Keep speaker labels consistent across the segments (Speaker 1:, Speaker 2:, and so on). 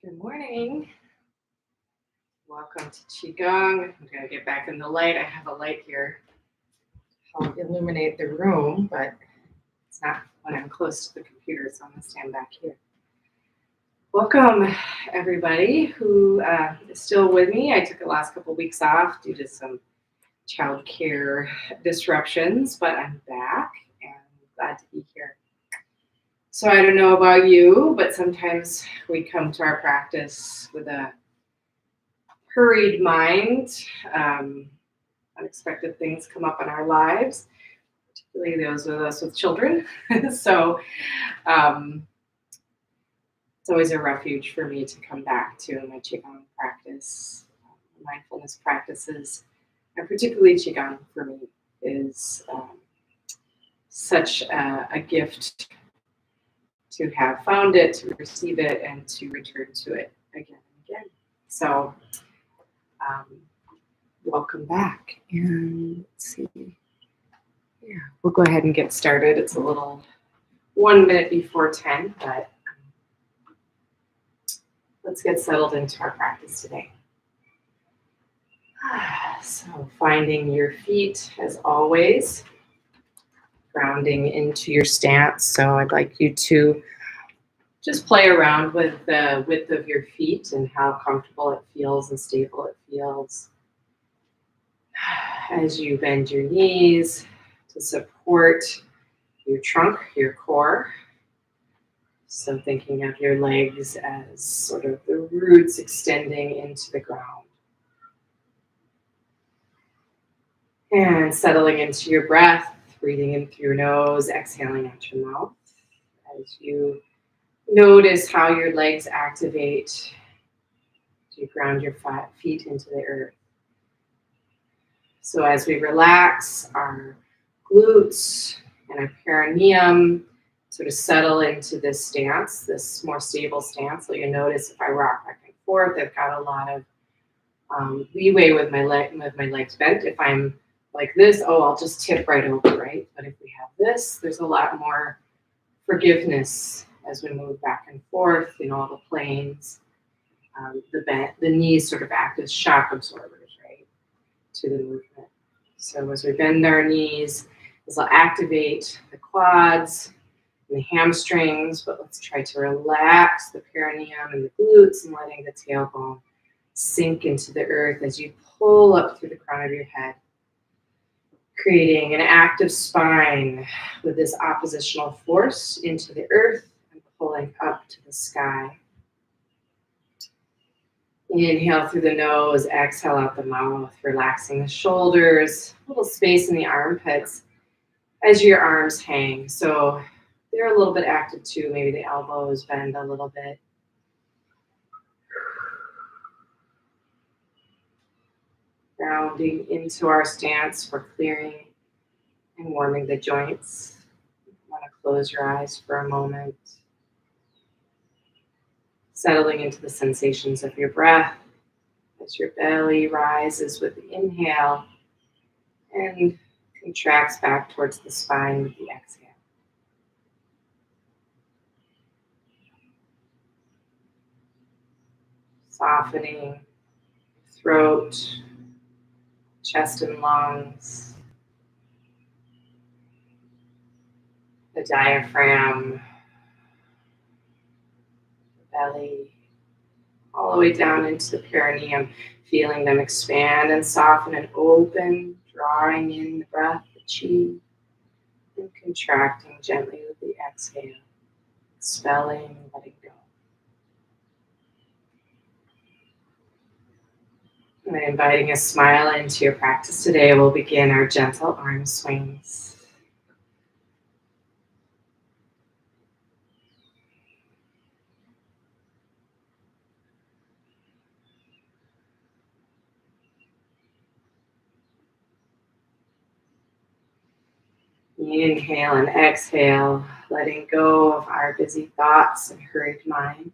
Speaker 1: Good morning. Welcome to Qi Gong. I'm going to get back in the light. I have a light here to help illuminate the room, but it's not when I'm close to the computer, so I'm going to stand back here. Welcome, everybody who is still with me. I took the last couple of weeks off due to some childcare disruptions, but I'm back and I'm glad to be here. So I don't know about you, but sometimes we come to our practice with a hurried mind. Unexpected things come up in our lives, particularly those of us with children. So it's always a refuge for me to come back to in my Qigong practice. Mindfulness practices, and particularly Qigong for me, is such a gift to have found it, to receive it, and to return to it again and again. So welcome back. And let's see. Yeah, we'll go ahead and get started. It's a little 1 minute before 10, but let's get settled into our practice today. So finding your feet as always, grounding into your stance. So I'd like you to just play around with the width of your feet and how comfortable it feels and stable it feels. As you bend your knees to support your trunk, your core. So thinking of your legs as sort of the roots extending into the ground. And settling into your breath, breathing in through your nose, exhaling out your mouth. As you notice how your legs activate, you ground your feet into the earth. So as we relax our glutes and our perineum, sort of settle into this stance, this more stable stance. So you notice if I rock back and forth, I've got a lot of leeway with my legs bent. If I'm like this, I'll just tip right over, right? But if we have this, there's a lot more forgiveness as we move back and forth in all the planes. The knees sort of act as shock absorbers, right, to the movement. So as we bend our knees, this will activate the quads and the hamstrings, but let's try to relax the perineum and the glutes and letting the tailbone sink into the earth as you pull up through the crown of your head, creating an active spine with this oppositional force into the earth and pulling up to the sky. Inhale through the nose, exhale out the mouth, relaxing the shoulders, a little space in the armpits as your arms hang. So they're a little bit active too. Maybe the elbows bend a little bit. Grounding into our stance for clearing and warming the joints. You want to close your eyes for a moment. Settling into the sensations of your breath as your belly rises with the inhale and contracts back towards the spine with the exhale. Softening throat, chest and lungs, the diaphragm, the belly, all the way down into the perineum, feeling them expand and soften and open, drawing in the breath, the chi, and contracting gently with the exhale, expelling, letting go. And inviting a smile into your practice today, we'll begin our gentle arm swings. Inhale and exhale, letting go of our busy thoughts and hurried mind.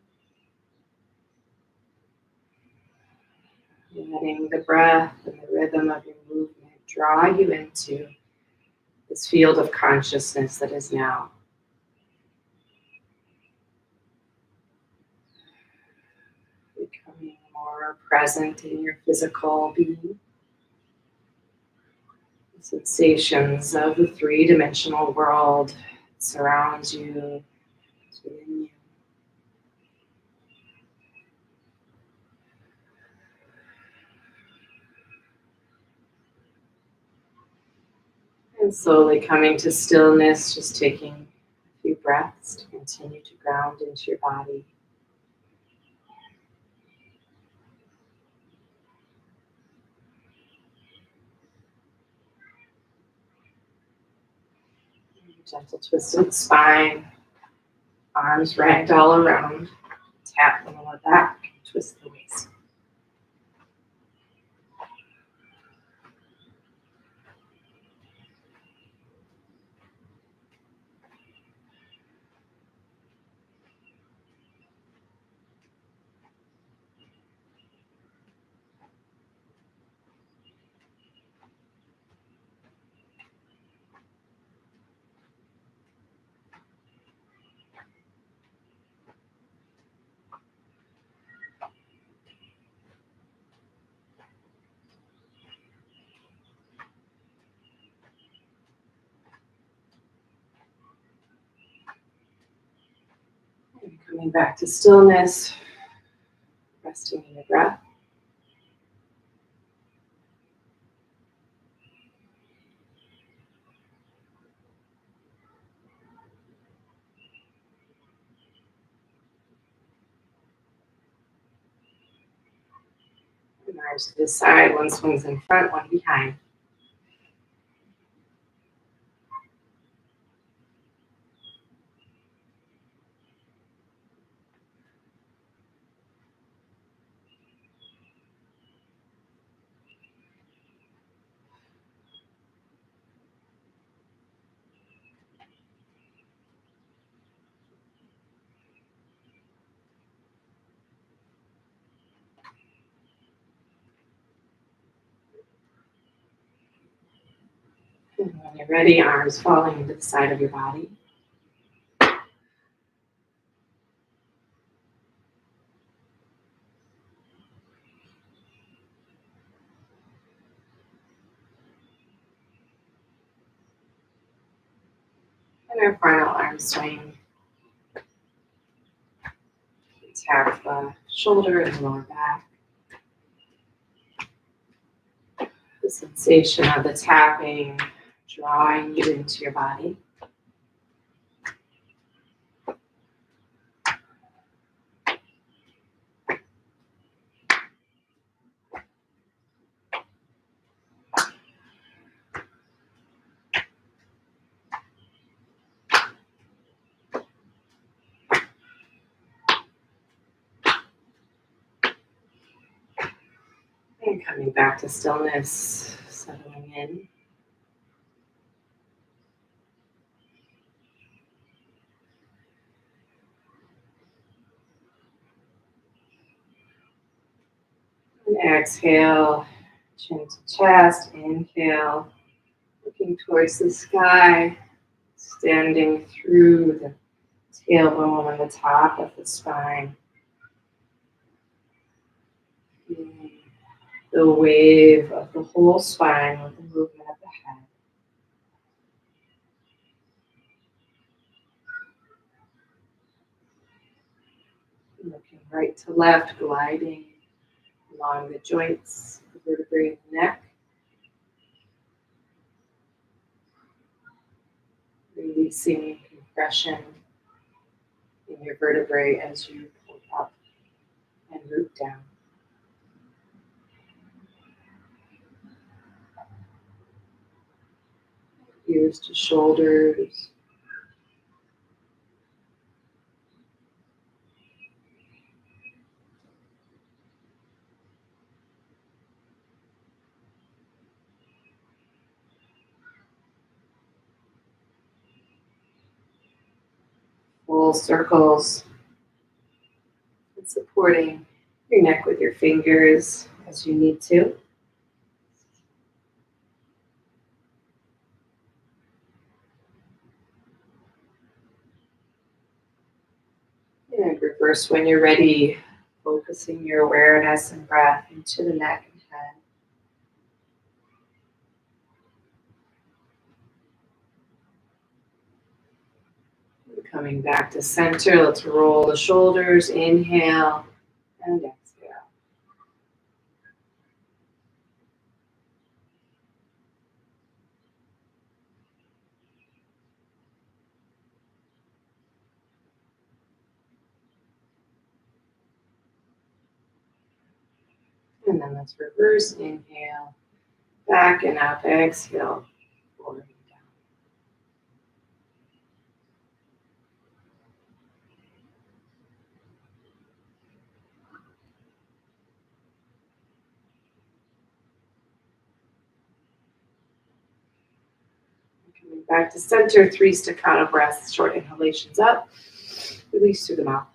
Speaker 1: Letting the breath and the rhythm of your movement draw you into this field of consciousness that is now. Becoming more present in your physical being. The sensations of the three-dimensional world that surrounds you, it's within you. And slowly coming to stillness, just taking a few breaths to continue to ground into your body. Gentle twist of the spine, arms ragdoll around, tap the lower back, twist the waist. And coming back to stillness, resting in your breath. And arms to the side, one swings in front, one behind. And when you're ready, arms falling into the side of your body. And our final arm swing. Tap the shoulder and lower back. The sensation of the tapping drawing you into your body. And coming back to stillness, settling in. And exhale, chin to chest, inhale, looking towards the sky, standing through the tailbone on the top of the spine. Feeling the wave of the whole spine with the movement of the head. Looking right to left, gliding along the joints, the vertebrae in the neck. Releasing compression in your vertebrae as you pull up and root down. Ears to shoulders. Full circles. And supporting your neck with your fingers as you need to. And reverse when you're ready. Focusing your awareness and breath into the neck and head. Coming back to center, let's roll the shoulders, inhale and exhale. And then let's reverse, inhale, back and up, exhale, forward and down. Coming back to center, 3 staccato breaths, short inhalations up, release through the mouth.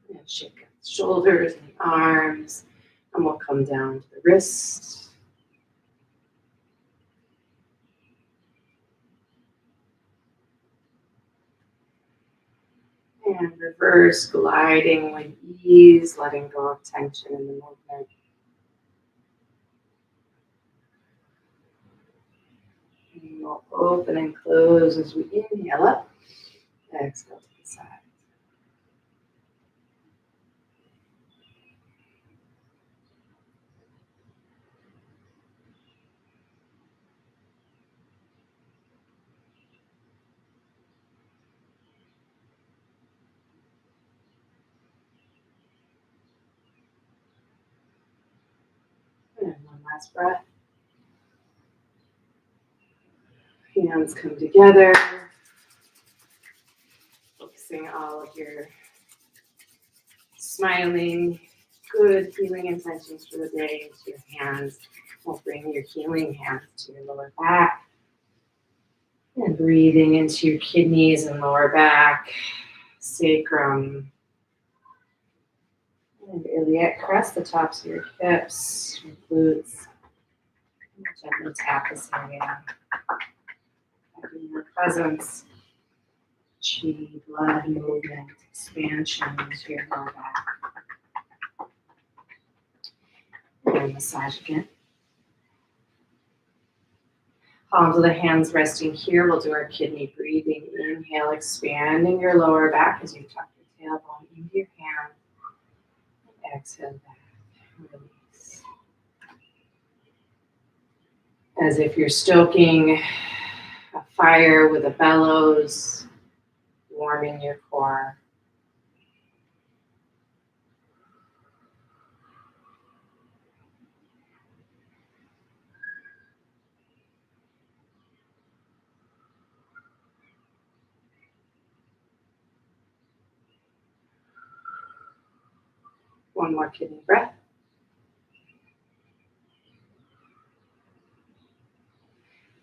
Speaker 1: And shake the shoulders and the arms, and we'll come down to the wrists. And reverse, gliding with ease, letting go of tension in the movement. And we'll open and close as we inhale up, exhale to the side. And one last breath. Hands come together, focusing all of your smiling, good feeling intentions for the day into your hands. We'll bring your healing hands to your lower back. And breathing into your kidneys and lower back, sacrum, and iliac crest, the tops of your hips, your glutes. And gently tap this area. Having your presence, chi, blood movement, expansion into your lower back. And massage again. Palms of the hands resting here. We'll do our kidney breathing. Inhale, expanding your lower back as you tuck your tailbone into your hand. Exhale back. Release. As if you're stoking a fire with a bellows, warming your core. One more kidney breath.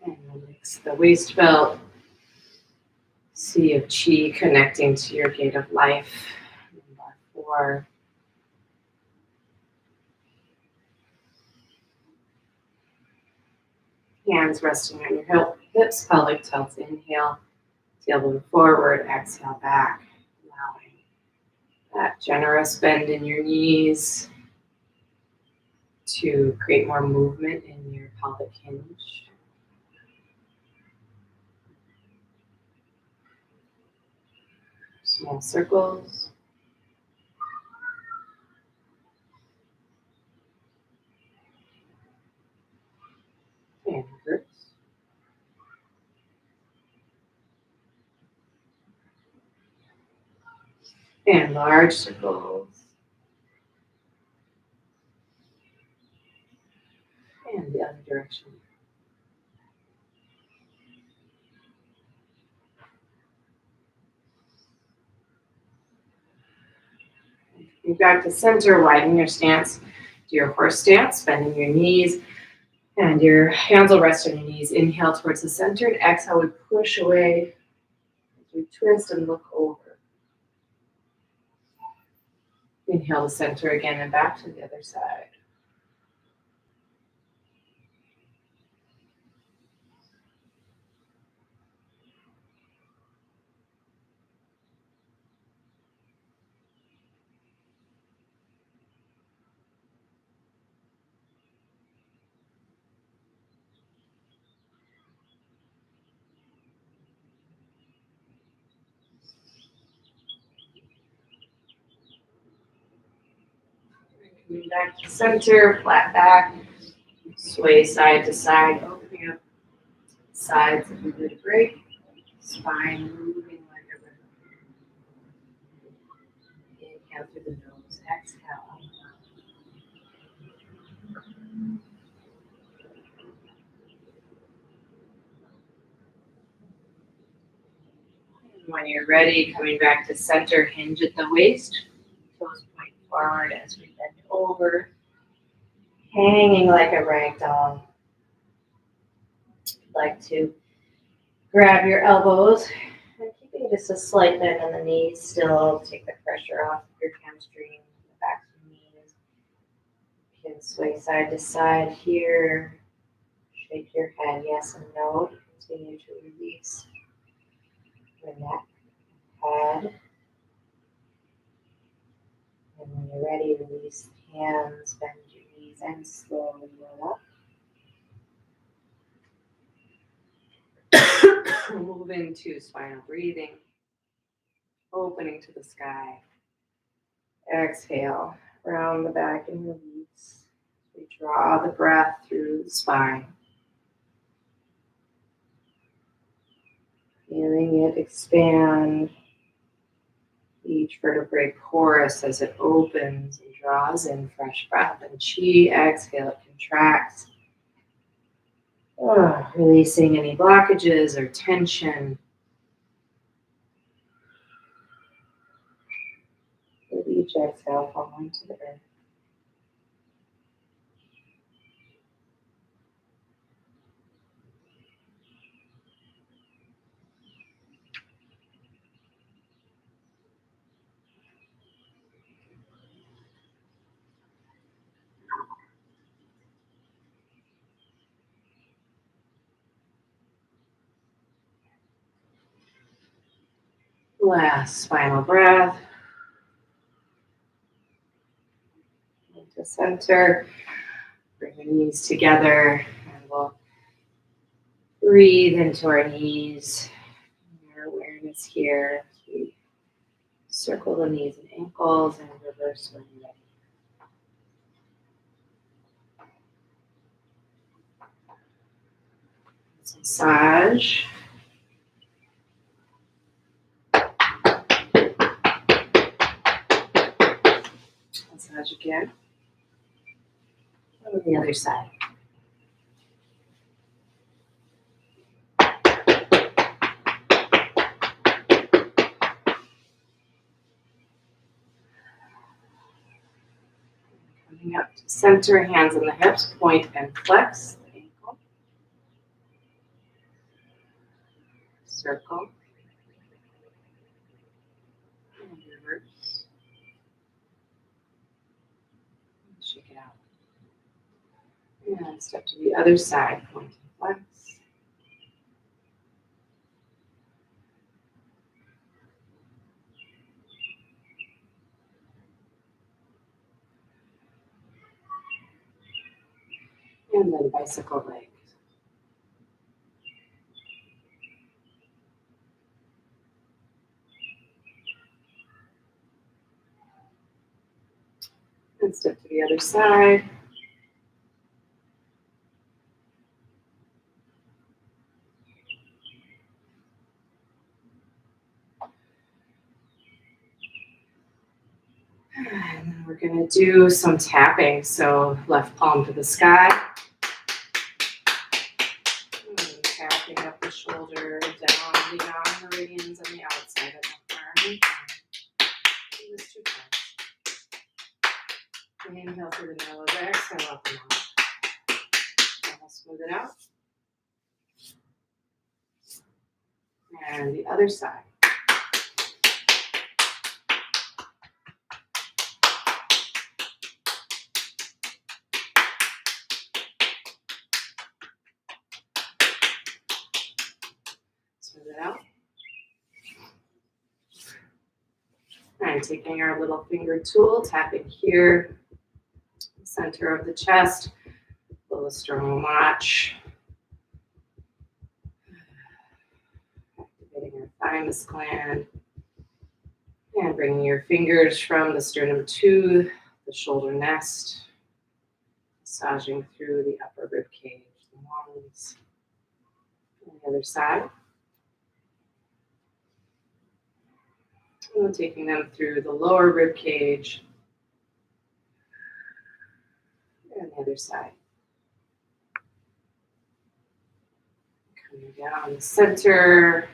Speaker 1: And release the waist belt. Sea of Qi connecting to your gate of life. Number 4. Hands resting on your hips, pelvic tilts. Inhale, tailbone forward, exhale back. Allowing that generous bend in your knees to create more movement in your pelvic hinge. Small circles. And reverse. And large circles. And the other direction. Move back to center, widen your stance. Do your horse stance, bending your knees. And your hands will rest on your knees. Inhale towards the center and exhale, we push away. We twist and look over. Inhale to center again and back to the other side. Coming back to center, flat back, sway side to side, opening up sides of the vertebrae, spine moving like a river. Inhale through the nose, exhale. And when you're ready, coming back to center, hinge at the waist, toes point forward as we bend over, hanging like a rag doll. If you'd like to grab your elbows and keeping just a slight bend in the knees, still take the pressure off of your hamstring, the back of your knees. You can sway side to side here. Shake your head, yes and no. Continue to release your neck, head. And when you're ready, release the hands, bend your knees, and slowly roll up. Move into spinal breathing, opening to the sky. Exhale, round the back and release. We draw the breath through the spine. Feeling it expand. Each vertebrae porous as it opens and draws in fresh breath. And Qi, exhale, it contracts. Releasing any blockages or tension. With each exhale, falling to the earth. Last spinal breath. Into center. Bring the knees together and we'll breathe into our knees. Our awareness here. We circle the knees and ankles and reverse when you're ready. Massage. Massage again. On the other side. Coming up to center, hands on the hips, point and flex the ankle. Circle. And reverse. Shake it out. And step to the other side, point and flex. And then bicycle legs. And step to the other side. And then we're going to do some tapping. So left palm to the sky. Tapping up the shoulder, down the non-meridians on the outside of the arm. Do this 2 times. Inhale through the nose, exhale out the mouth. And we'll smooth it out. And the other side. Smooth it out. And taking our little finger tool, tapping here, center of the chest, little sternal notch. Activating our thymus gland. And bringing your fingers from the sternum to the shoulder nest, massaging through the upper rib cage, the lungs. On the other side. And taking them through the lower rib cage. And the other side. Coming down the center.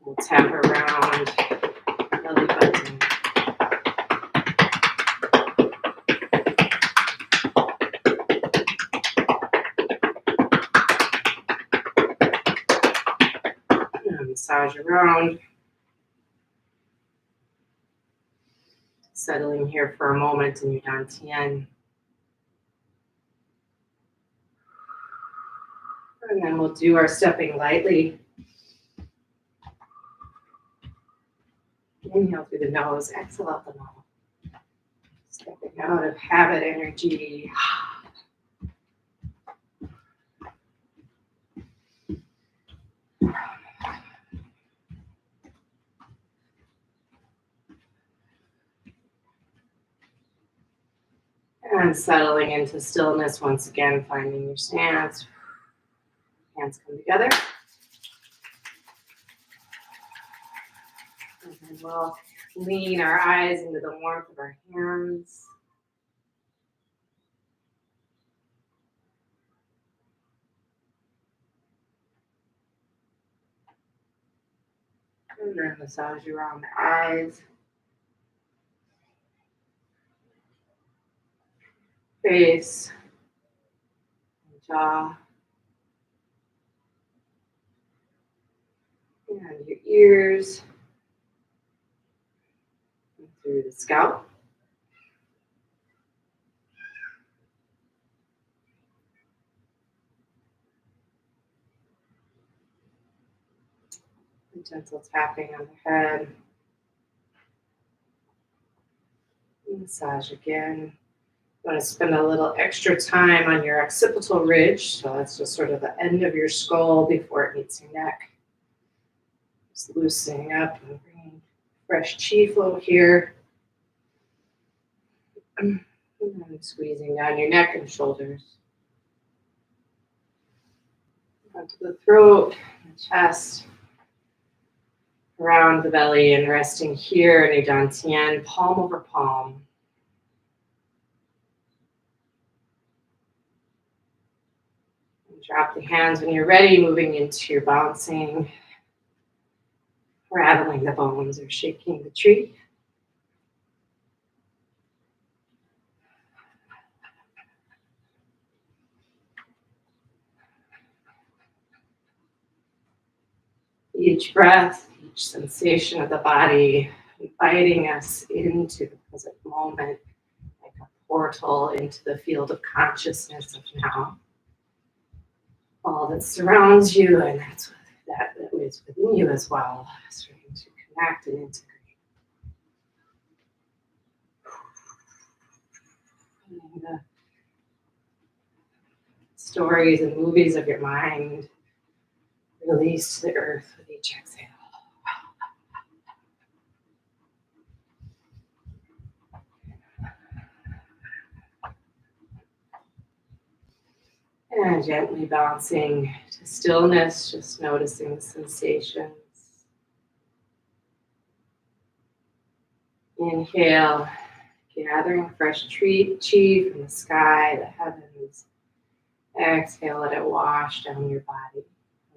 Speaker 1: We'll tap around belly button. And massage around. Settling here for a moment in your dantian. And then we'll do our stepping lightly. Inhale through the nose, exhale out the mouth. Stepping out of habit energy. And settling into stillness once again, finding your stance. Hands come together. And then we'll lean our eyes into the warmth of our hands. And then massage around the eyes. Face. Jaw. And your ears. And through the scalp. And gentle tapping on the head. Massage again. You want to spend a little extra time on your occipital ridge. So that's just sort of the end of your skull before it meets your neck. Just loosening up and bringing fresh chi flow here. And then squeezing down your neck and shoulders. Onto the throat, the chest, around the belly, and resting here in your dantian, palm over palm. And drop the hands when you're ready, moving into your bouncing, rattling the bones or shaking the tree. Each breath, each sensation of the body, inviting us into the present moment, like a portal into the field of consciousness of now. All that surrounds you, and that is within you as well, starting to connect and integrate. And the stories and movies of your mind release to the earth with each exhale. And gently bouncing to stillness, just noticing the sensations. Inhale, gathering fresh chi from the sky, the heavens. Exhale, let it wash down your body.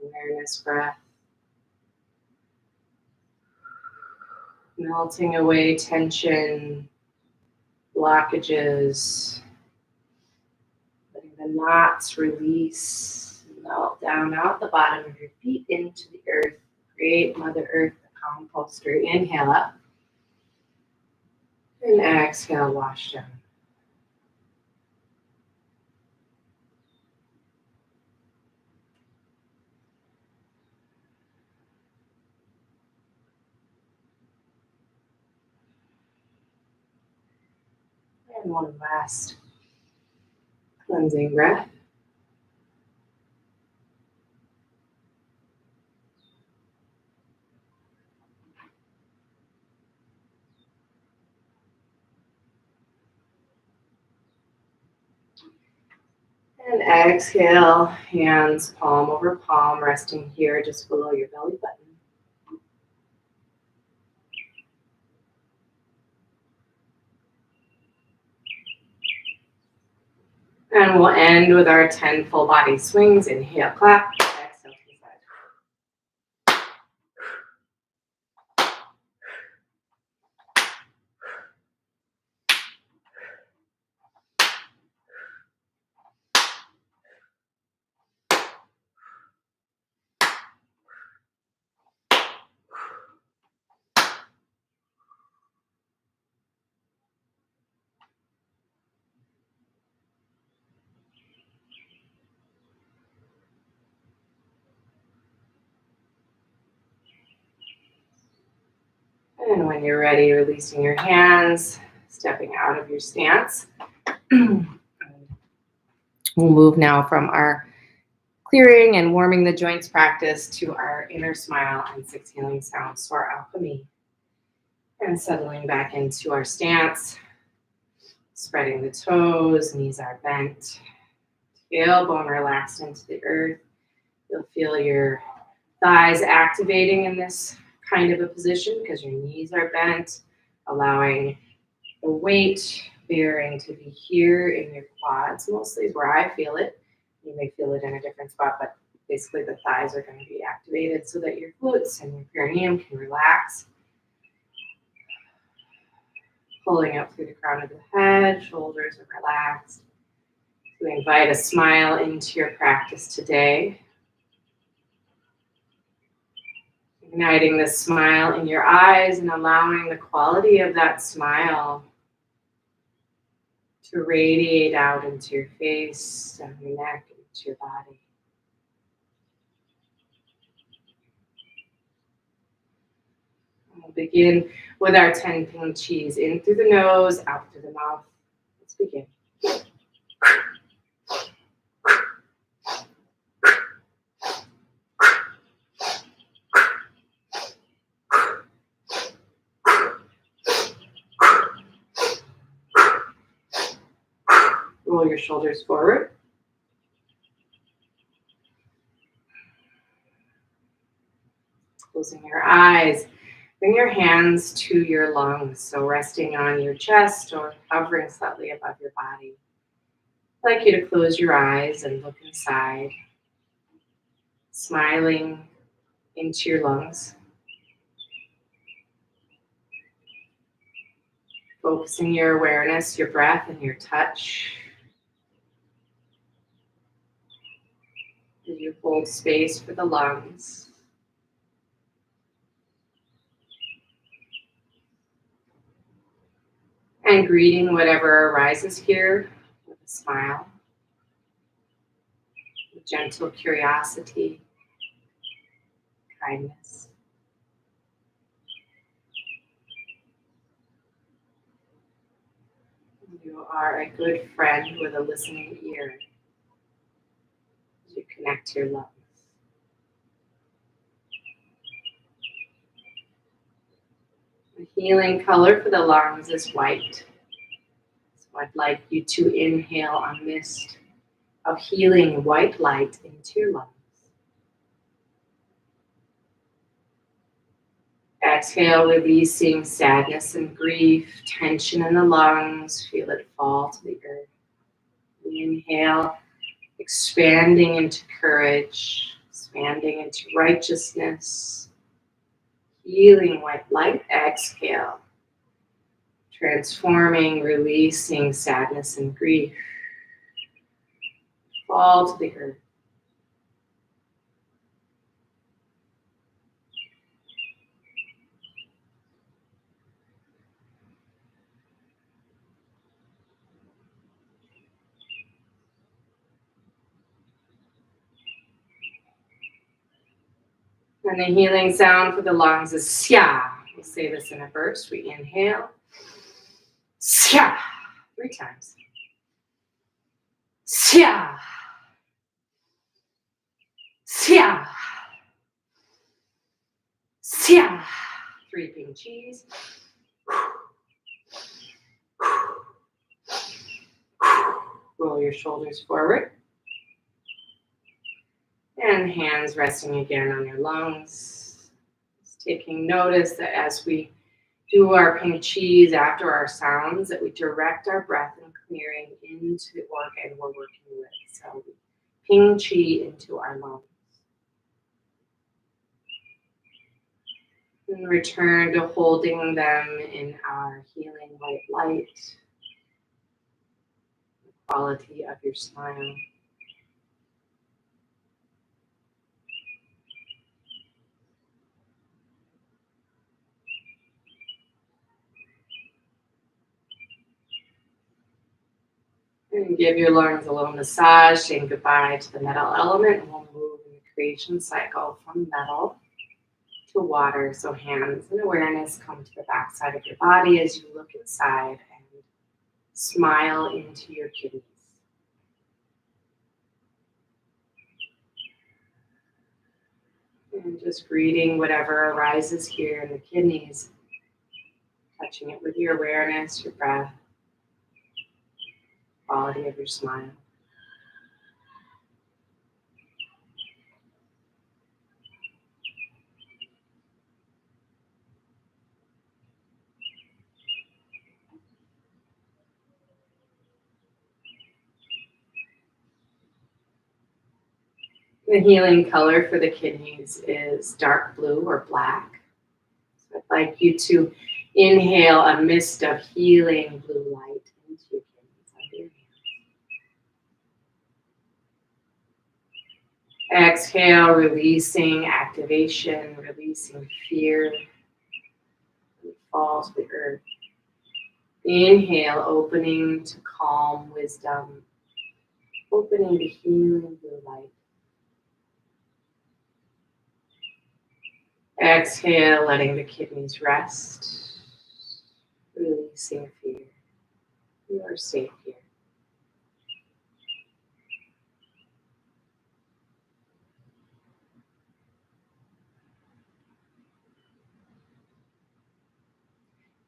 Speaker 1: Awareness breath. Melting away tension, blockages. Letting the knots release, melt down out the bottom of your feet into the earth. Create Mother Earth, the composter. Inhale up. And exhale, wash down. And one last cleansing breath. And exhale, hands palm over palm, resting here just below your belly button. And we'll end with our 10 full body swings. Inhale, clap. Exhale to the side. And when you're ready, releasing your hands, stepping out of your stance. We'll move now from our clearing and warming the joints practice to our inner smile and 6 healing sounds, to our alchemy. And settling back into our stance, spreading the toes, knees are bent, tailbone relaxed into the earth. You'll feel your thighs activating in this kind of a position because your knees are bent, allowing the weight bearing to be here in your quads. Mostly is where I feel it. You may feel it in a different spot, but basically the thighs are going to be activated so that your glutes and your perineum can relax. Pulling up through the crown of the head, shoulders are relaxed. We invite a smile into your practice today. Igniting the smile in your eyes and allowing the quality of that smile to radiate out into your face, down your neck, into your body. We'll begin with our 10 Peng Chis, in through the nose, out through the mouth. Let's begin. Roll your shoulders forward. Closing your eyes. Bring your hands to your lungs, so resting on your chest or hovering slightly above your body. I'd like you to close your eyes and look inside, smiling into your lungs. Focusing your awareness, your breath, and your touch. As you hold space for the lungs. And greeting whatever arises here with a smile, with gentle curiosity, kindness. You are a good friend with a listening ear as you connect to your lungs. The healing color for the lungs is white. So I'd like you to inhale a mist of healing white light into your lungs. Exhale, releasing sadness and grief, tension in the lungs. Feel it fall to the earth. Inhale, expanding into courage, expanding into righteousness, healing white light. Exhale, transforming, releasing sadness and grief. Fall to the earth. And the healing sound for the lungs is Xia. We'll say this in a burst. We inhale. Xia. 3 times. Xia. Xia. Xia. 3 Peng Chis. Roll your shoulders forward. And hands resting again on your lungs. Just taking notice that as we do our Peng Chis after our sounds, that we direct our breath and clearing into the organ we're working with. So we Peng Chi into our lungs. And return to holding them in our healing white light, the quality of your smile. And give your lungs a little massage, saying goodbye to the metal element. And we'll move in the creation cycle from metal to water. So hands and awareness come to the back side of your body as you look inside and smile into your kidneys. And just greeting whatever arises here in the kidneys, touching it with your awareness, your breath, quality of your smile. The healing color for the kidneys is dark blue or black. So I'd like you to inhale a mist of healing blue light into your kidneys under your hands. Exhale, releasing activation, releasing fear. Fall to the earth. Inhale, opening to calm wisdom, opening to healing blue light. Exhale, letting the kidneys rest, releasing fear. You are safe here.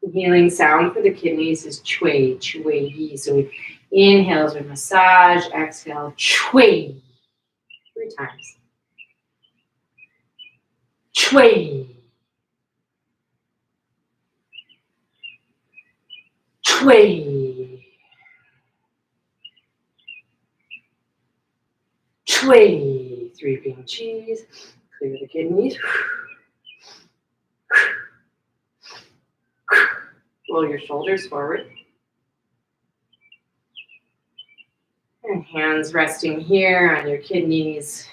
Speaker 1: The healing sound for the kidneys is chui, chui yi. So we inhale as we massage, exhale, chui. 3 times. Chui. Chui. Chui. 3 Peng Chis. Clear the kidneys. Roll your shoulders forward. And hands resting here on your kidneys.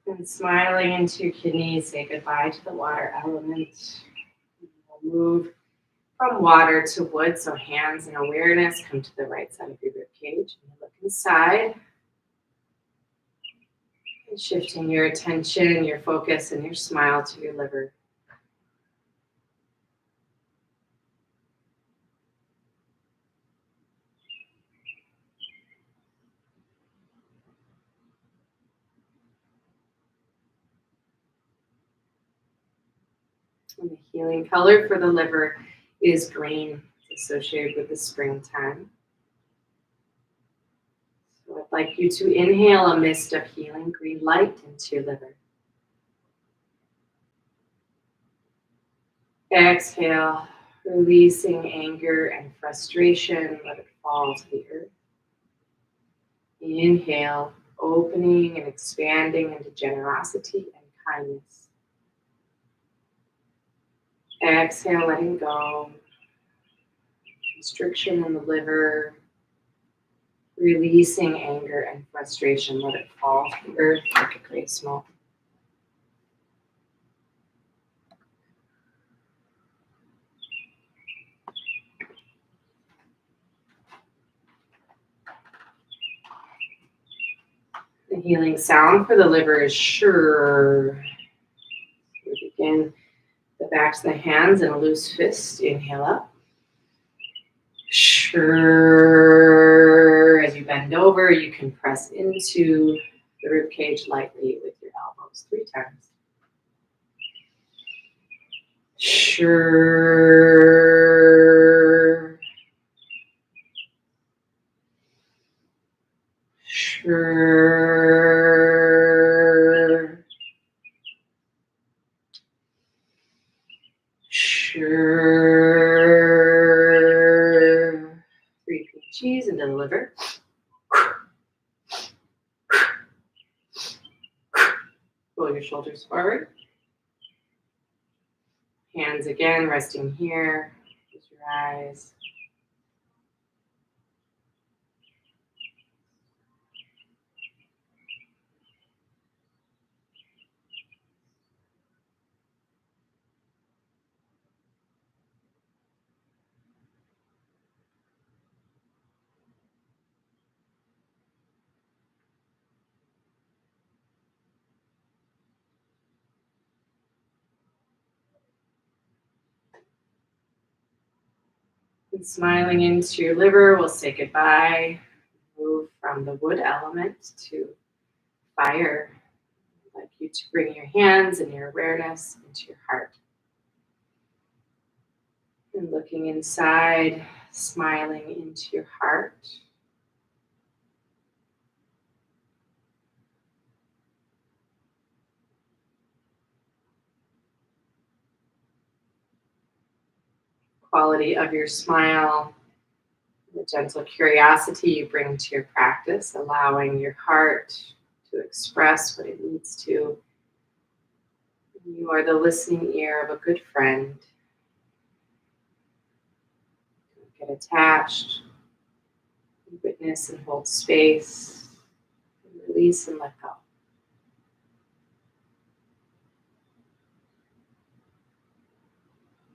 Speaker 1: And smiling into your kidneys, say goodbye to the water element. We'll move from water to wood, so hands and awareness come to the right side of your rib cage. And you look inside. And shifting your attention, your focus, and your smile to your liver. And the healing color for the liver is green. It's associated with the springtime. So I'd like you to inhale a mist of healing green light into your liver. Exhale, releasing anger and frustration. Let it fall to the earth. Inhale, opening and expanding into generosity and kindness. Exhale, letting go. Constriction in the liver. Releasing anger and frustration. Let it fall to the earth like a gray smoke. The healing sound for the liver is sure. We begin the backs of the hands in a loose fist. Inhale up. Sure. As you bend over, you can press into the rib cage lightly with your elbows 3 times. Sure. Sure. Sure. 3 pinchies into the liver. Pull your shoulders forward. Hands again, resting here. Close your eyes. And smiling into your liver, we'll say goodbye. Move from the wood element to fire. I'd like you to bring your hands and your awareness into your heart. And looking inside, smiling into your heart. Quality of your smile, the gentle curiosity you bring to your practice, allowing your heart to express what it needs to. You are the listening ear of a good friend. Don't get attached. Witness and hold space. Release and let go.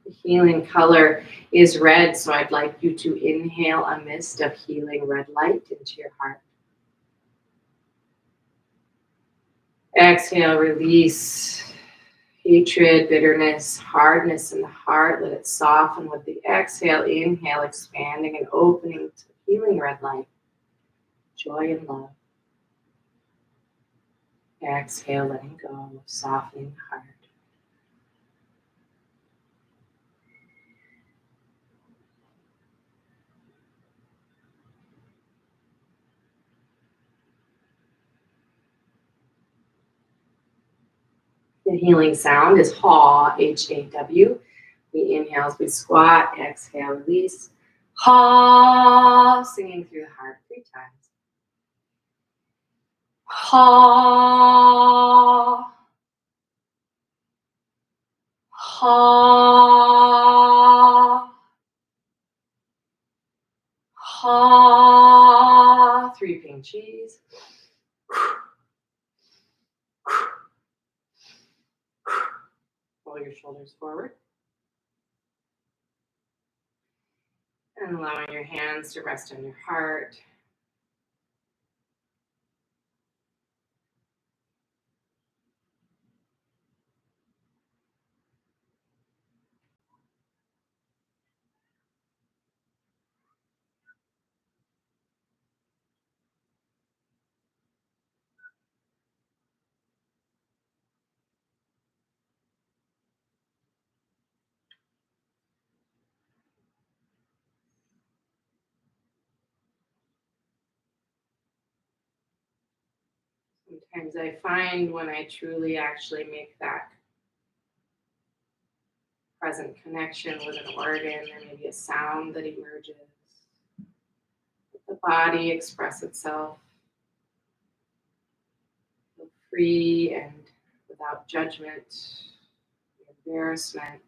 Speaker 1: The healing color is red, so I'd like you to inhale a mist of healing red light into your heart. Exhale, release hatred, bitterness, hardness in the heart. Let it soften with the exhale. Inhale, expanding and opening to healing red light, joy and love. Exhale, letting go, softening the heart. The healing sound is haw, H-A-W. We inhale as we squat, exhale, release. Haw, singing through the heart 3 times. Haw. Ha. Ha. 3 pinchies. Roll your shoulders forward. And allowing your hands to rest on your heart. Sometimes I find when I truly actually make that present connection with an organ, there may be a sound that emerges. Let the body express itself. Feel free and without judgment, embarrassment.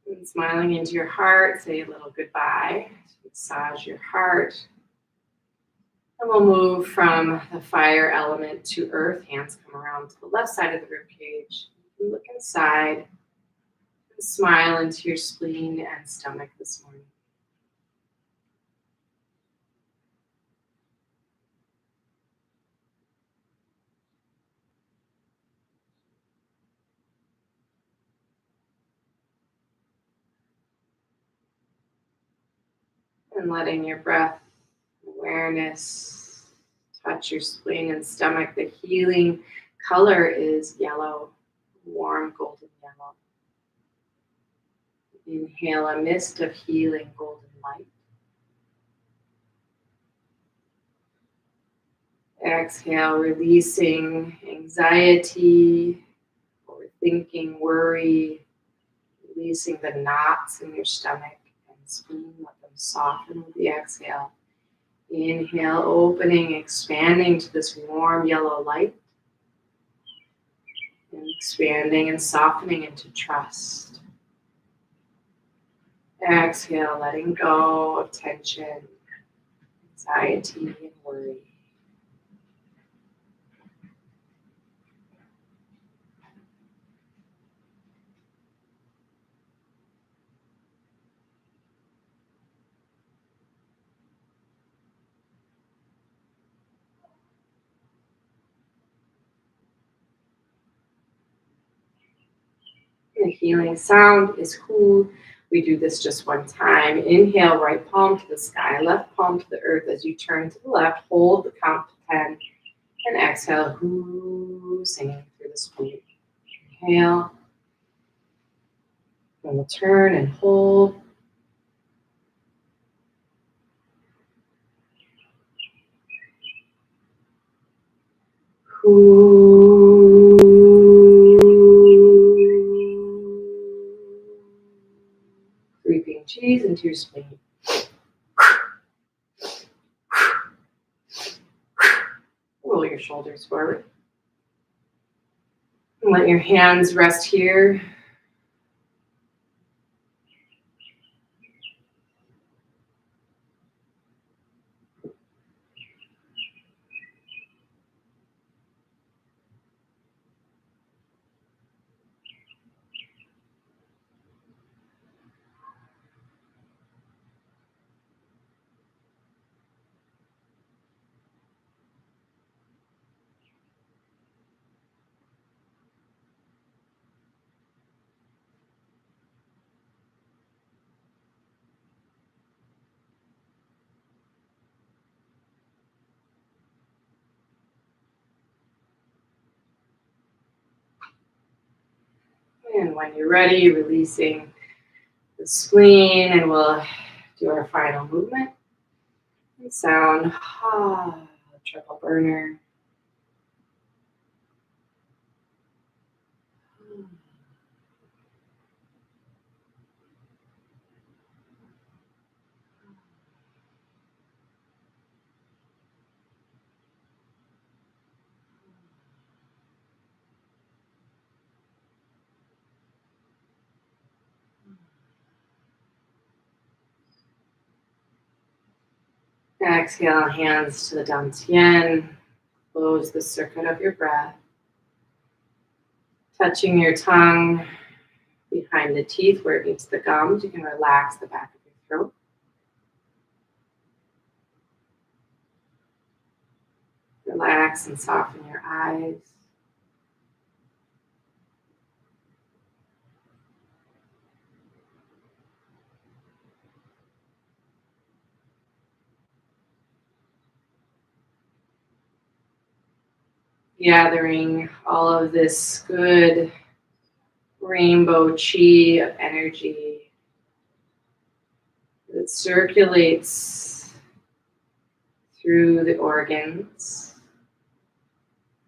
Speaker 1: And smiling into your heart, say a little goodbye. Massage your heart. And we'll move from the fire element to earth. Hands come around to the left side of the rib cage. You look inside and Smile into your spleen and stomach this morning. And letting your breath awareness touch your spleen and stomach. The healing color is yellow, warm golden yellow. Inhale a mist of healing golden light. Exhale, releasing anxiety, overthinking, worry, releasing the knots in your stomach and spleen. Let them soften with the exhale. Inhale, opening, expanding to this warm yellow light. And expanding and softening into trust. Exhale, letting go of tension, anxiety, and worry. The healing sound is Hu. We do this just one time. Inhale, right palm to the sky, left palm to the earth as you turn to the left. Hold the count to 10. And exhale, Hu, singing through the spleen. Inhale. And we'll turn and hold. Hu. Creeping cheese into your spleen. Roll your shoulders forward. And let your hands rest here. And when you're ready, releasing the spleen, and we'll do our final movement. And sound, triple burner. Exhale, hands to the dantian. Close the circuit of your breath. Touching your tongue behind the teeth where it meets the gums, you can relax the back of your throat. Relax and soften your eyes. Gathering all of this good rainbow chi of energy that circulates through the organs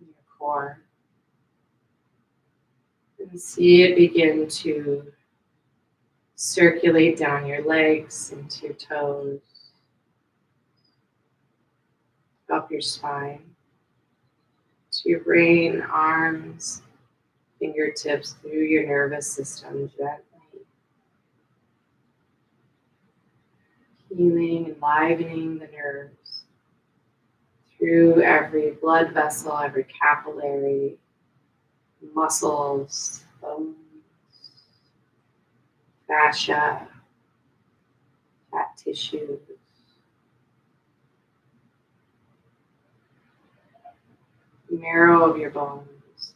Speaker 1: in your core. And see it begin to circulate down your legs, into your toes, up your spine, to your brain, arms, fingertips, through your nervous system, gently healing, enlivening the nerves through every blood vessel, every capillary, muscles, bones, fascia, fat tissues, marrow of your bones,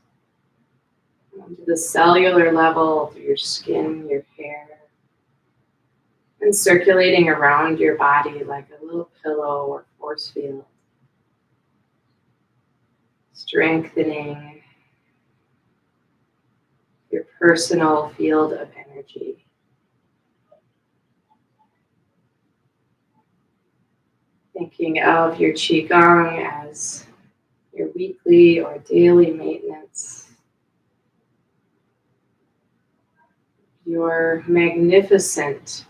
Speaker 1: down to the cellular level through your skin, your hair, and circulating around your body like a little pillow or force field, strengthening your personal field of energy. Thinking of your Qi Gong as your weekly or daily maintenance, your magnificent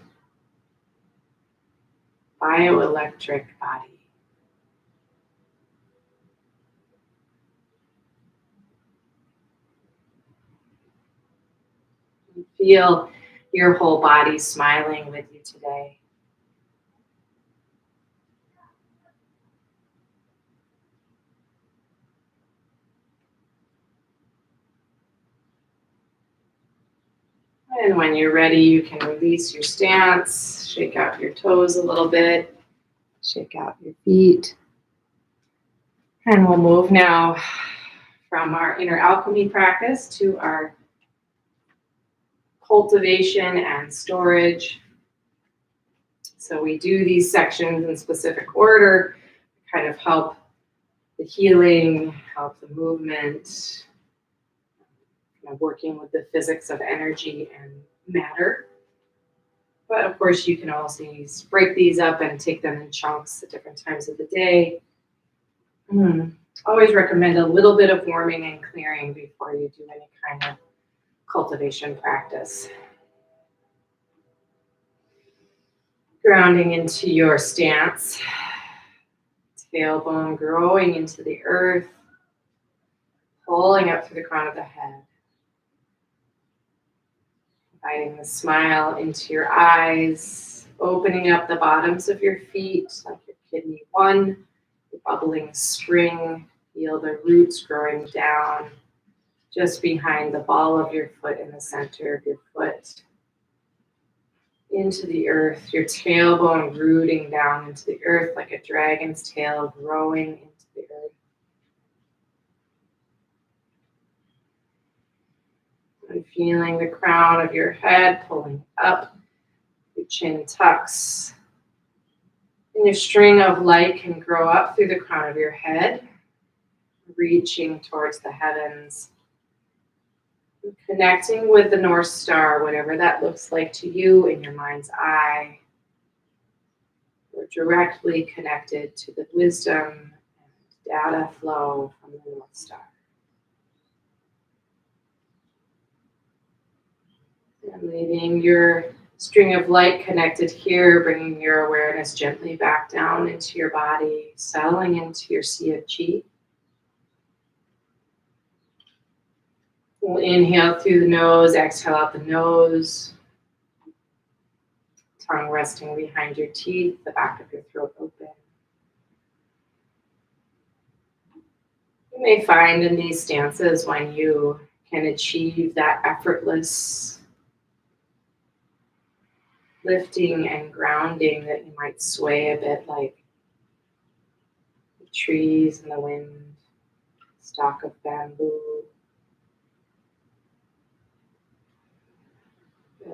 Speaker 1: bioelectric body. Feel your whole body smiling with you today. And when you're ready, you can release your stance, shake out your toes a little bit, shake out your feet. And we'll move now from our inner alchemy practice to our cultivation and storage. So we do these sections in specific order, kind of help the healing, help the movement, kind of working with the physics of energy and matter. But of course, you can also break these up and take them in chunks at different times of the day. Always recommend a little bit of warming and clearing before you do any kind of cultivation practice. Grounding into your stance, tailbone growing into the earth, pulling up through the crown of the head. Inviting the smile into your eyes, opening up the bottoms of your feet like your kidney one, your bubbling spring. Feel the roots growing down just behind the ball of your foot in the center of your foot. Into the earth, your tailbone rooting down into the earth like a dragon's tail growing into the earth. And feeling the crown of your head pulling up, your chin tucks. And your string of light can grow up through the crown of your head, reaching towards the heavens. Connecting with the North Star, whatever that looks like to you in your mind's eye. We're directly connected to the wisdom and data flow from the North Star. And leaving your string of light connected here, bringing your awareness gently back down into your body, settling into your sea of Qi. We'll inhale through the nose, exhale out the nose. Tongue resting behind your teeth, the back of your throat open. You may find in these stances when you can achieve that effortless lifting and grounding that you might sway a bit like the trees in the wind, stalk of bamboo.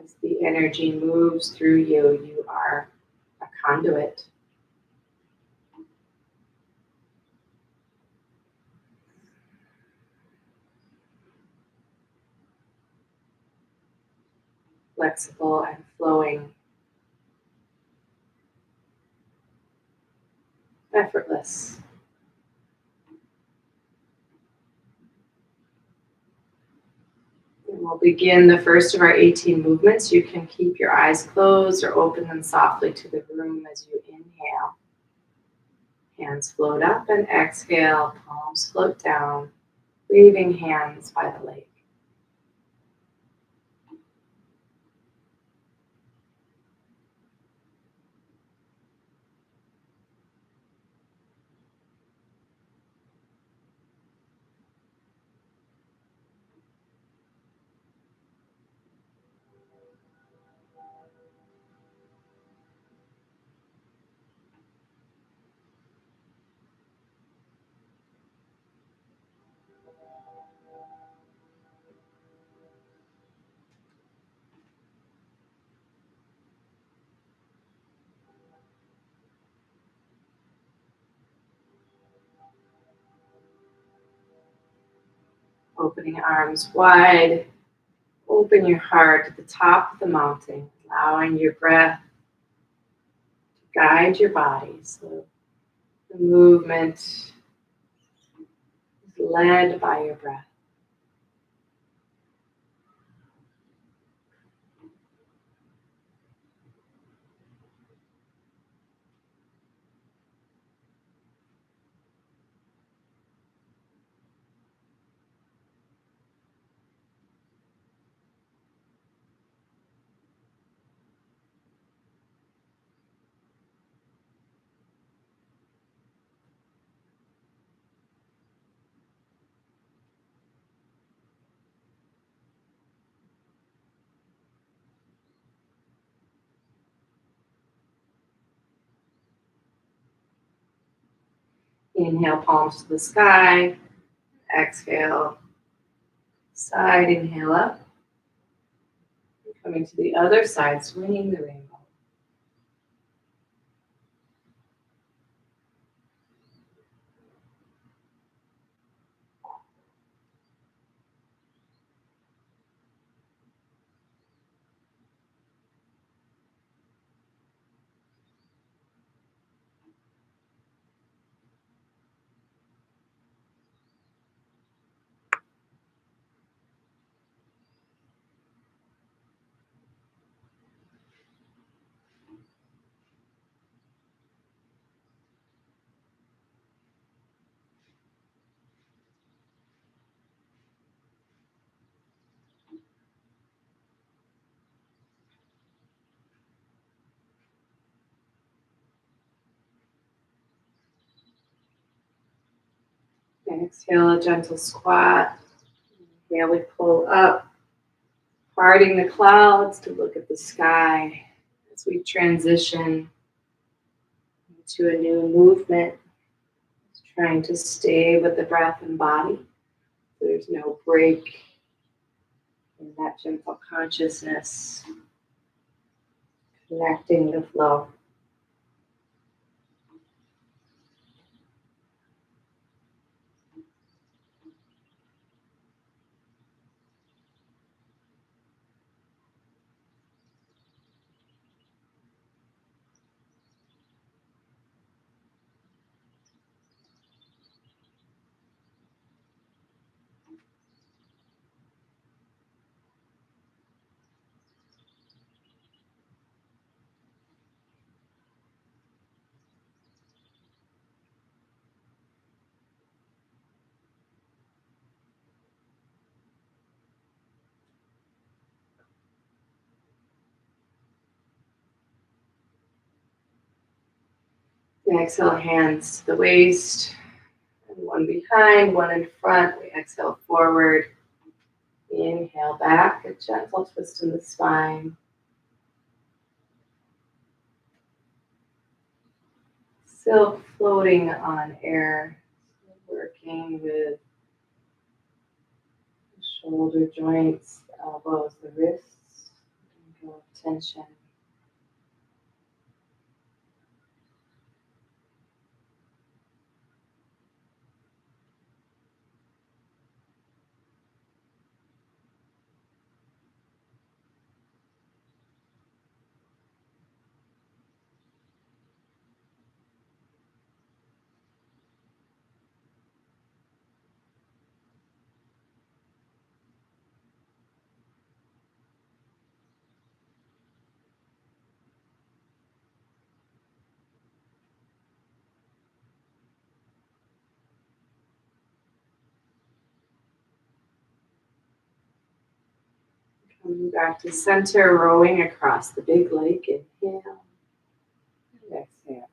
Speaker 1: As the energy moves through you, you are a conduit. Flexible and flowing. Effortless. And we'll begin the first of our 18 movements. You can keep your eyes closed or open them softly to the room as you inhale. Hands float up and exhale, palms float down, leaving hands by the lake. Opening arms wide. Open your heart at the top of the mountain, allowing your breath to guide your body. So the movement is led by your breath. Inhale, palms to the sky. Exhale, side, inhale up. Coming to the other side, swinging the rainbow. Exhale, a gentle squat. Inhale, we pull up, parting the clouds to look at the sky as we transition into a new movement, trying to stay with the breath and body. There's no break in that gentle consciousness, connecting the flow. Exhale, hands to the waist, and one behind, one in front. We exhale forward. Inhale back, a gentle twist in the spine. Still floating on air, working with the shoulder joints, the elbows, the wrists, letting go of tension. Coming back to center, rowing across the big lake. Inhale and exhale.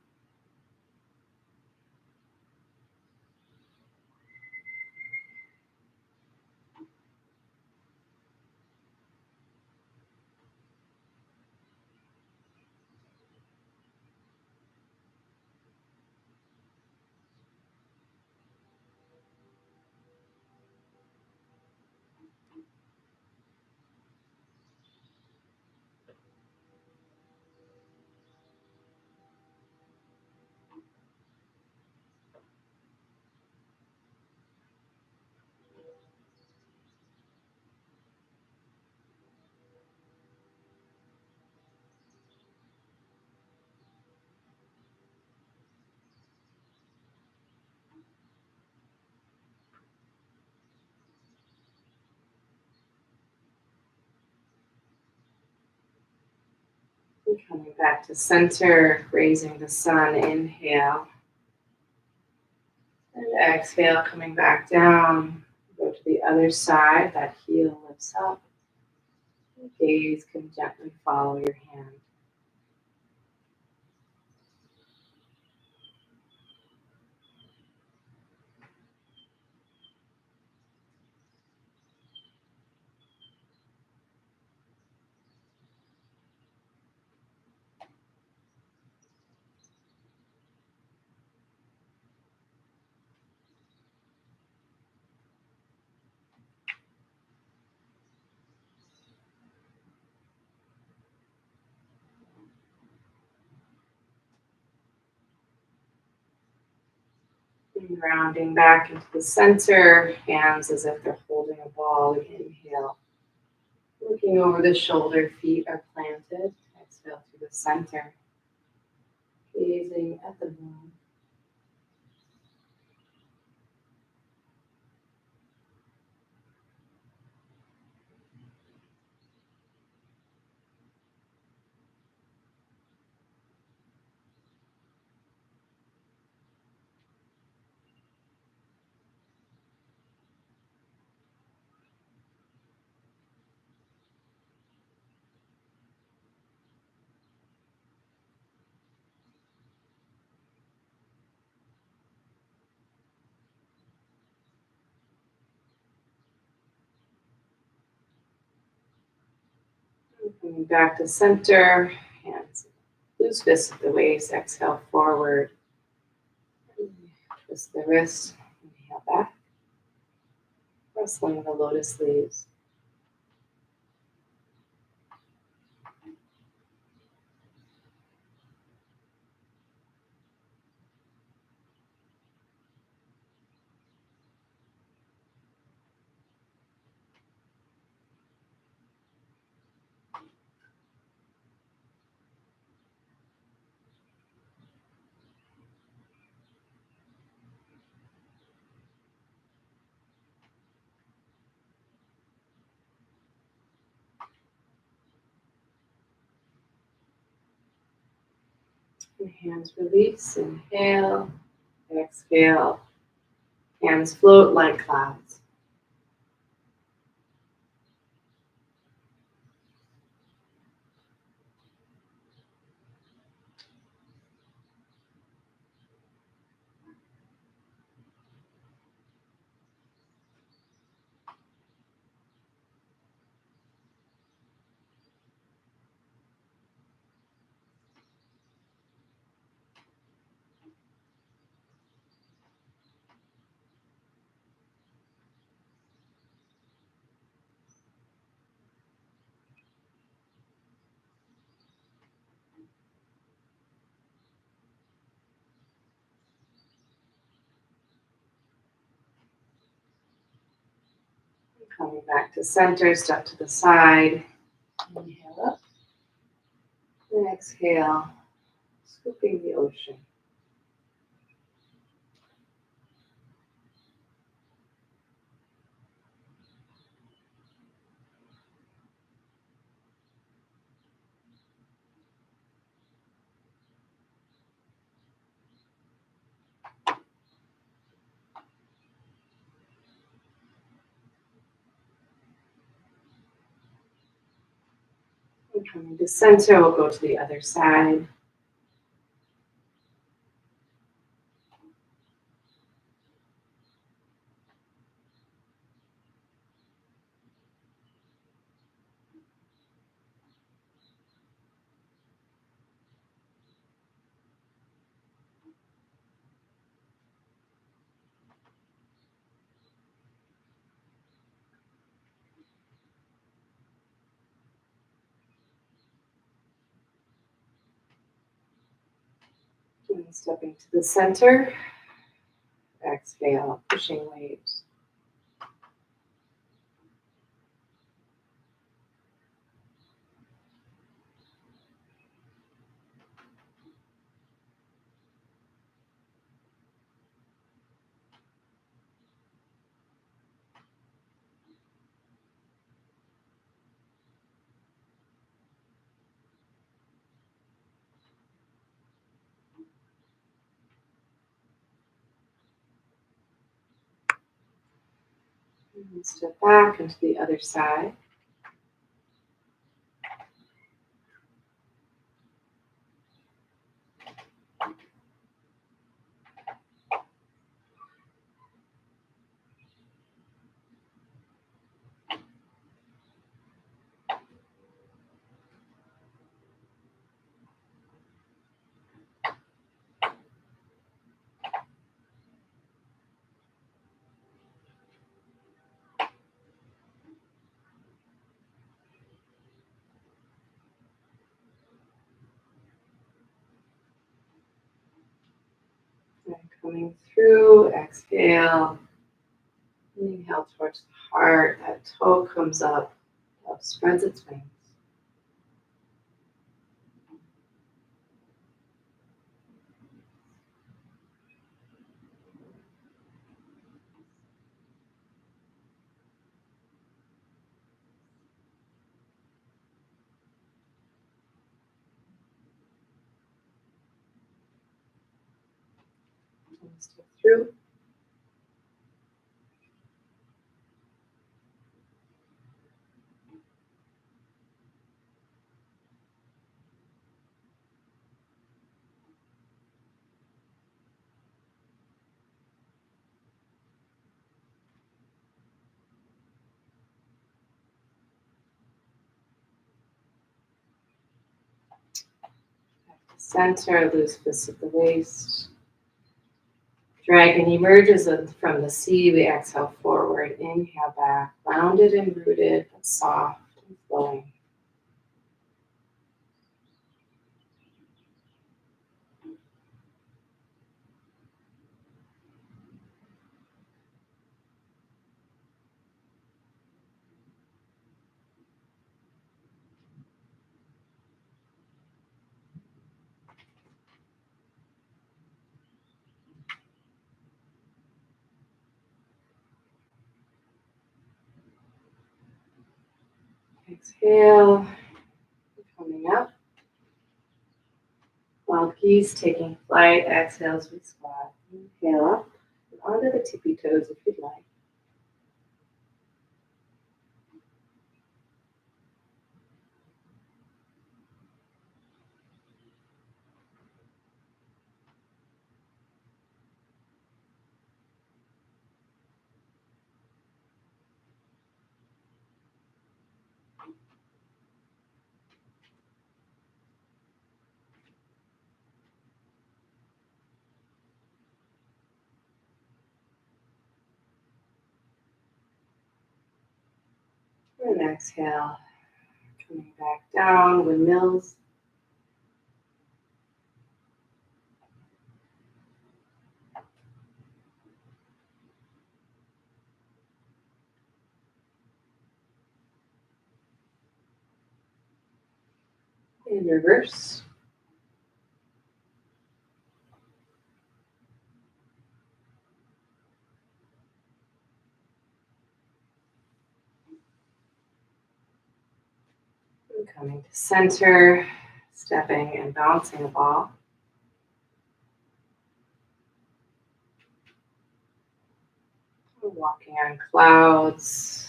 Speaker 1: And coming back to center, raising the sun, inhale. And exhale, coming back down. Go to the other side, that heel lifts up. The gaze can gently follow your hand. And rounding back into the center, hands as if they're holding a ball. Inhale. Looking over the shoulder, feet are planted. Exhale through the center. Gazing at the moon. Coming back to center, hands loose fists at the waist, exhale forward. Twist the wrist, inhale back. Rustling the lotus leaves. And hands release, inhale, exhale. Hands float like clouds. Coming back to center, step to the side. Inhale up. And exhale, scooping the ocean. And coming to center, we'll go to the other side. And stepping to the center. Exhale, pushing waves. And step back into the other side. And coming through, exhale. Inhale towards the heart. That toe comes up, spreads its wings. And step through. Center, loose fists at the waist. Dragon emerges from the sea. We exhale forward. Inhale back, rounded and rooted, but soft and flowing. Exhale, coming up. Wild geese taking flight. Exhale as we squat. Inhale up onto the tippy toes if you'd like. And exhale, coming back down, windmills. And reverse. And coming to center, stepping and bouncing a ball. Walking on clouds.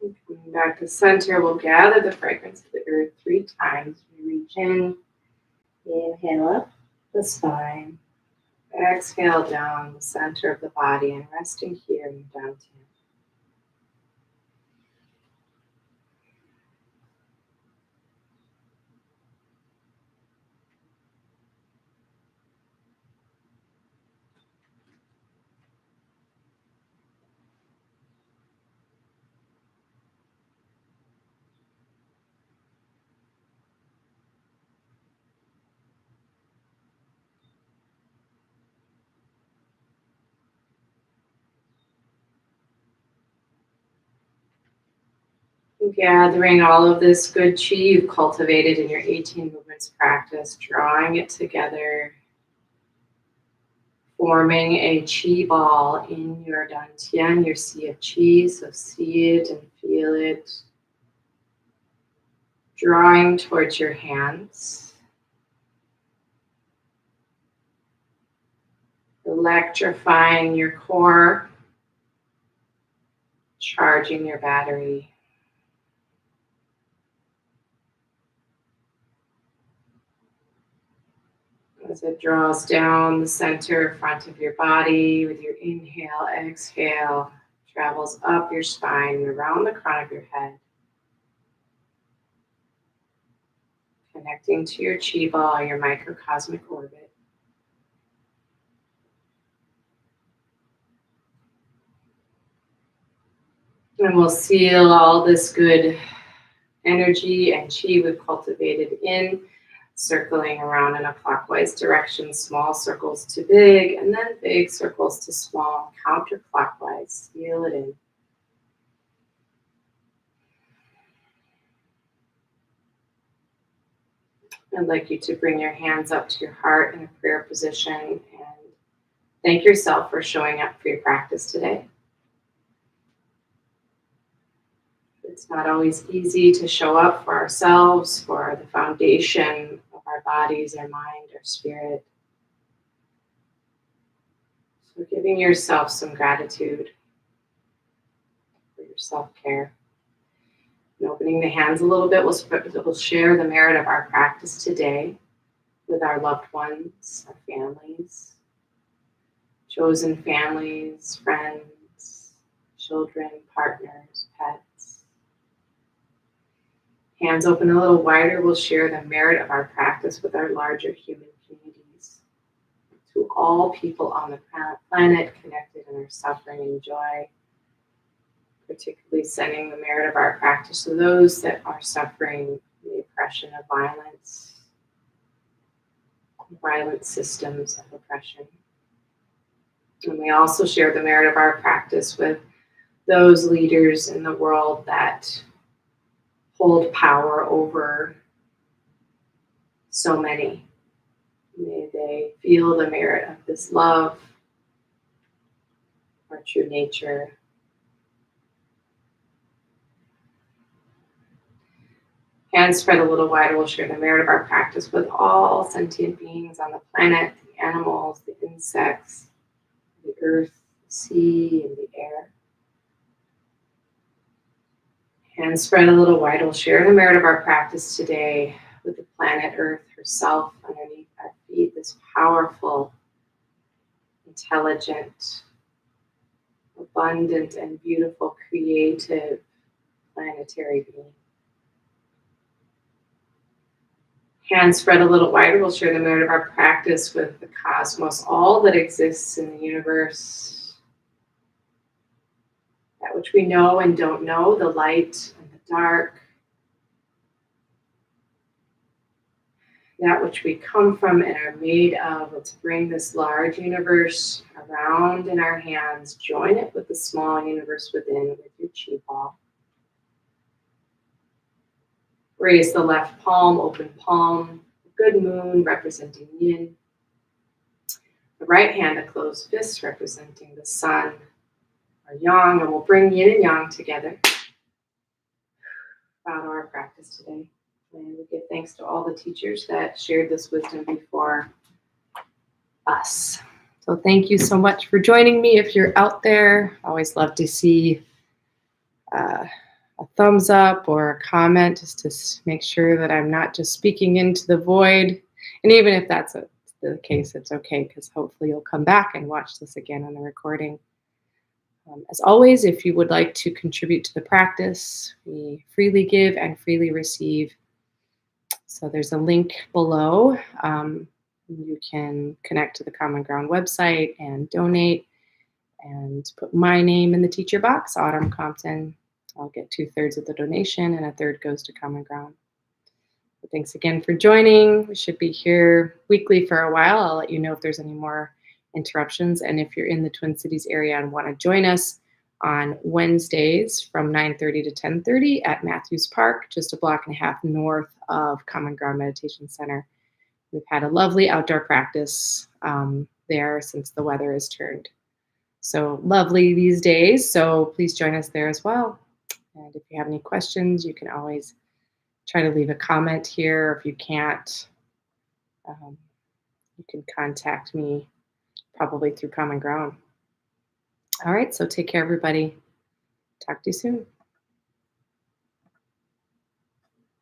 Speaker 1: And coming back to center, we'll gather the fragrance of the earth 3 times. We reach in, inhale up the spine, exhale down the center of the body and resting here in your dantian. Gathering all of this good chi you've cultivated in your 18 movements practice, drawing it together, forming a chi ball in your dantian, your sea of chi. So see it and feel it drawing towards your hands, electrifying your core, charging your battery. As it draws down the center front of your body with your inhale, exhale, travels up your spine and around the crown of your head, connecting to your chi ball, your microcosmic orbit. And we'll seal all this good energy and chi we've cultivated in, circling around in a clockwise direction, small circles to big, and then big circles to small, counterclockwise. Seal it in. I'd like you to bring your hands up to your heart in a prayer position and thank yourself for showing up for your practice today. It's not always easy to show up for ourselves, for the foundation of our bodies, our mind, our spirit. So giving yourself some gratitude for your self-care. And opening the hands a little bit, we'll share the merit of our practice today with our loved ones, our families, chosen families, friends, children, partners, pets. Hands open a little wider, we'll share the merit of our practice with our larger human communities. To all people on the planet connected in our suffering and joy, particularly sending the merit of our practice to those that are suffering the oppression of violence, violent systems of oppression. And we also share the merit of our practice with those leaders in the world that hold power over so many. May they feel the merit of this love, our true nature. Hands spread a little wider, we'll share the merit of our practice with all sentient beings on the planet, the animals, the insects, the earth, the sea, and the air. Hands spread a little wider, we'll share the merit of our practice today with the planet Earth herself underneath our feet, this powerful, intelligent, abundant, and beautiful, creative planetary being. Hands spread a little wider, we'll share the merit of our practice with the cosmos, all that exists in the universe, that which we know and don't know, the light and the dark, that which we come from and are made of. Let's bring this large universe around in our hands, join it with the small universe within with your chi ball. Raise the left palm, open palm, good moon representing yin. The right hand, a closed fist representing the sun or yang, and we'll bring yin and yang together. Bow to our practice today. And we give thanks to all the teachers that shared this wisdom before us. So thank you so much for joining me. If you're out there, I always love to see a thumbs up or a comment just to make sure that I'm not just speaking into the void. And even if that's the case, it's okay, because hopefully you'll come back and watch this again on the recording. As always, if you would like to contribute to the practice, we freely give and freely receive. So there's a link below. You can connect to the Common Ground website and donate and put my name in the teacher box, Autumn Compton. I'll get 2/3 of the donation and 1/3 goes to Common Ground. But thanks again for joining. We should be here weekly for a while. I'll let you know if there's any more interruptions. And if you're in the Twin Cities area and want to join us on Wednesdays from 9:30 to 10:30 at Matthews Park, just a block and a half north of Common Ground Meditation Center. We've had a lovely outdoor practice there since the weather has turned so lovely these days. So please join us there as well. And if you have any questions, you can always try to leave a comment here. If you can't, you can contact me probably through Common Ground. All right, so take care, everybody. Talk to you soon.